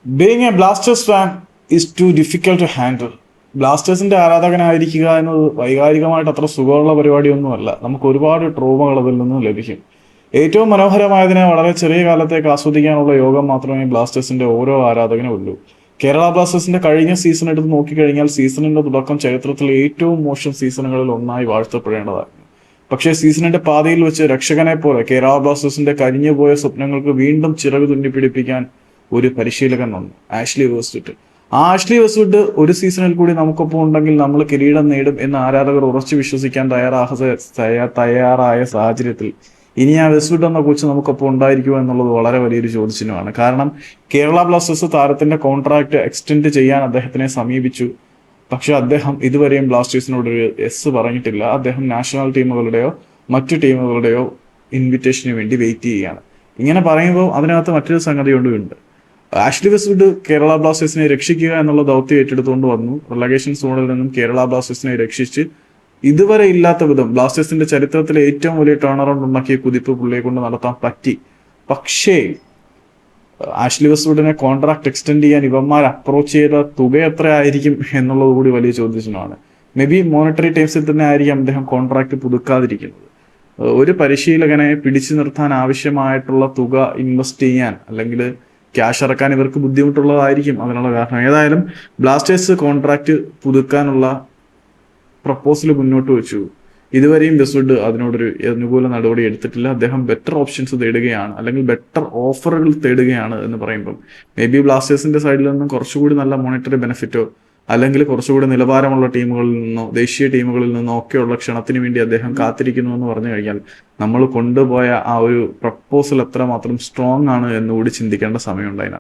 Being a Blasters fan is too difficult to handle. ബ്ലാസ്റ്റേഴ്സിന്റെ ആരാധകനായിരിക്കുക എന്നത് വൈകാരികമായിട്ട് അത്ര സുഖമുള്ള പരിപാടിയൊന്നുമല്ല. നമുക്ക് ഒരുപാട് ട്രോമകൾ അതിൽ നിന്ന് ലഭിക്കും. ഏറ്റവും മനോഹരമായതിനെ വളരെ ചെറിയ കാലത്തേക്ക് ആസ്വദിക്കാനുള്ള യോഗം മാത്രമേ ബ്ലാസ്റ്റേഴ്സിന്റെ ഓരോ ആരാധകനും ഉള്ളൂ. കേരള ബ്ലാസ്റ്റേഴ്സിന്റെ കഴിഞ്ഞ സീസൺ എടുത്ത് നോക്കിക്കഴിഞ്ഞാൽ സീസണിന്റെ തുടക്കം ചരിത്രത്തിലെ ഏറ്റവും മോശം സീസണുകളിൽ ഒന്നായി വാഴ്ത്തപ്പെടേണ്ടതായിരുന്നു. പക്ഷേ സീസണിന്റെ പാതയിൽ വെച്ച് രക്ഷകനെ പോലെ കേരള ബ്ലാസ്റ്റേഴ്സിന്റെ കരിഞ്ഞുപോയ സ്വപ്നങ്ങൾക്ക് വീണ്ടും ചിറക് തുന്നിപ്പിടിപ്പിക്കാൻ ഒരു പരിശീലകൻ വന്നു, ആഷ്ലി വെസ്റ്റ്വുഡ്. ആ ആഷ്ലി വെസ്റ്റ്വുഡ് ഒരു സീസണിൽ കൂടി നമുക്കൊപ്പം ഉണ്ടെങ്കിൽ നമ്മൾ കിരീടം നേടും എന്ന് ആരാധകർ ഉറച്ചു വിശ്വസിക്കാൻ തയ്യാറായ സാഹചര്യത്തിൽ ഇനി ആ വെസ്റ്റ്വുഡ് എന്ന കോച്ച് നമുക്കൊപ്പം ഉണ്ടായിരിക്കുമോ എന്നുള്ളത് വളരെ വലിയൊരു ചോദ്യചിഹ്നമാണ്. കാരണം കേരള ബ്ലാസ്റ്റേഴ്സ് താരത്തിന്റെ കോൺട്രാക്ട് എക്സ്റ്റെൻഡ് ചെയ്യാൻ അദ്ദേഹത്തിനെ സമീപിച്ചു. പക്ഷെ അദ്ദേഹം ഇതുവരെയും ബ്ലാസ്റ്റേഴ്സിനോടൊരു എസ് പറഞ്ഞിട്ടില്ല. അദ്ദേഹം നാഷണൽ ടീമുകളുടെയോ മറ്റു ടീമുകളുടെയോ ഇൻവിറ്റേഷന് വേണ്ടി വെയിറ്റ് ചെയ്യുകയാണ്. ഇങ്ങനെ പറയുമ്പോൾ അതിനകത്ത് മറ്റൊരു സംഗതി കൊണ്ടുണ്ട്. ആഷ്ലി വെസ്റ്റ്വുഡ് കേരള ബ്ലാസ്റ്റേഴ്സിനെ രക്ഷിക്കുക എന്നുള്ള ദൗത്യം ഏറ്റെടുത്തുകൊണ്ട് വന്നു. റിലഗേഷൻ സോണിൽ നിന്നും കേരള ബ്ലാസ്റ്റേഴ്സിനെ രക്ഷിച്ച് ഇതുവരെ ഇല്ലാത്ത വിധം ബ്ലാസ്റ്റേഴ്സിന്റെ ചരിത്രത്തിലെ ഏറ്റവും വലിയ ടേൺ അറൗണ്ട് ഉണ്ടാക്കിയ കുതിപ്പ് പുള്ളിയെ കൊണ്ട് നടത്താൻ പറ്റി. പക്ഷേ ആഷ്ലി വെസ്റ്റ്വുഡിനെ കോൺട്രാക്ട് എക്സ്റ്റെൻഡ് ചെയ്യാൻ ഇവന്മാർ അപ്രോച്ച് ചെയ്ത തുക എത്ര ആയിരിക്കും എന്നുള്ളത് കൂടി വലിയ ചോദ്യചിഹ്നമാണ്. മേ ബി മോണിറ്ററി ടൈംസിൽ തന്നെ ആയിരിക്കും അദ്ദേഹം കോൺട്രാക്ട് പുതുക്കാതിരിക്കുന്നത്. ഒരു പരിശീലകനെ പിടിച്ചു നിർത്താൻ ആവശ്യമായിട്ടുള്ള തുക ഇൻവെസ്റ്റ് ചെയ്യാൻ അല്ലെങ്കിൽ ക്യാഷ് ഇറക്കാൻ ഇവർക്ക് ബുദ്ധിമുട്ടുള്ളതായിരിക്കും അതിനുള്ള കാരണം. ഏതായാലും ബ്ലാസ്റ്റേഴ്സ് കോൺട്രാക്ട് പുതുക്കാനുള്ള പ്രപ്പോസൽ മുന്നോട്ട് വെച്ചു. ഇതുവരെയും വെസ്റ്റ്വുഡ് അതിനോടൊരു അനുകൂല നടപടി എടുത്തിട്ടില്ല. അദ്ദേഹം ബെറ്റർ ഓപ്ഷൻസ് തേടുകയാണ്, അല്ലെങ്കിൽ ബെറ്റർ ഓഫറുകൾ തേടുകയാണ് എന്ന് പറയുമ്പം മേ ബി ബ്ലാസ്റ്റേഴ്സിന്റെ സൈഡിൽ നിന്നും കുറച്ചുകൂടി നല്ല മോണിറ്ററി ബെനിഫിറ്റോ അല്ലെങ്കിൽ കുറച്ചുകൂടി നിലവാരമുള്ള ടീമുകളിൽ നിന്നോ ദേശീയ ടീമുകളിൽ നിന്നോ ഒക്കെയുള്ള ക്ഷണത്തിന് വേണ്ടി അദ്ദേഹം കാത്തിരിക്കുന്നു എന്ന് പറഞ്ഞു കഴിഞ്ഞാൽ നമ്മൾ കൊണ്ടുപോയ ആ ഒരു പ്രപ്പോസൽ എത്രമാത്രം സ്ട്രോങ് ആണ് എന്നുകൂടി ചിന്തിക്കേണ്ട സമയമുണ്ടായിരുന്നു.